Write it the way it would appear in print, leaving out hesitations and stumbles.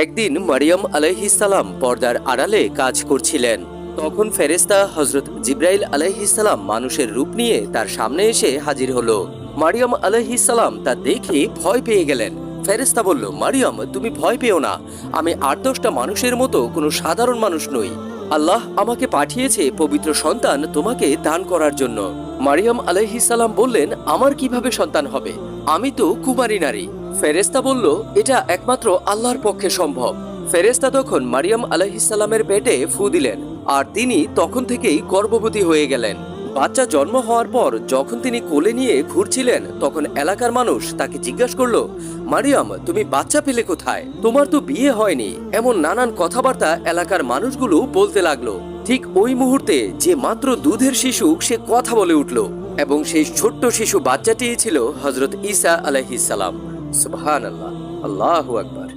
একদিন মারিয়াম আলাইহিস সালাম পর্দার আড়ালে কাজ করছিলেন। তখন ফেরেশতা হযরত জিবরাইল আলাইহিস সালাম মানুষের রূপ নিয়ে তার সামনে এসে হাজির হলো। মারিয়াম আলাইহিস সালাম তা দেখে ভয় পেয়ে গেলেন। ফেরেশতা বলল, মারিয়াম, তুমি ভয় পেও না, আমি ৮-১০টা মানুষের মতো কোনো সাধারণ মানুষ নই। আল্লাহ আমাকে পাঠিয়েছে পবিত্র সন্তান তোমাকে দান করার জন্য। মারিয়াম আলাইহিস সালাম বললেন, আমার কিভাবে সন্তান হবে? আমি তো কুমারী নারী। ফেরেশতা বলল, এটা একমাত্র আল্লাহর পক্ষে সম্ভব। ফেরেশতা তখন মারিয়াম আলাইহিস সালামের পেটে ফু দিলেন, আর তিনি তখন থেকেই গর্ভবতী হয়ে গেলেন। বাচ্চা জন্ম হওয়ার পর যখন তিনি কোলে নিয়ে ঘুরছিলেন, তখন এলাকার মানুষ তাকে জিজ্ঞাসা করলো, মারিয়াম, তুমি বাচ্চা পেলে কোথায়? তোমার তো বিয়ে হয়নি। এমন নানান কথাবার্তা এলাকার মানুষগুলো বলতে লাগলো। ঠিক ওই মুহূর্তে যে মাত্র দুধের শিশু সে কথা বলে উঠল, এবং সেই ছোট্ট শিশু বাচ্চাটি ছিল হযরত ঈসা আলাইহিস সালাম। সুবহানাল্লাহ, আল্লাহু আকবার।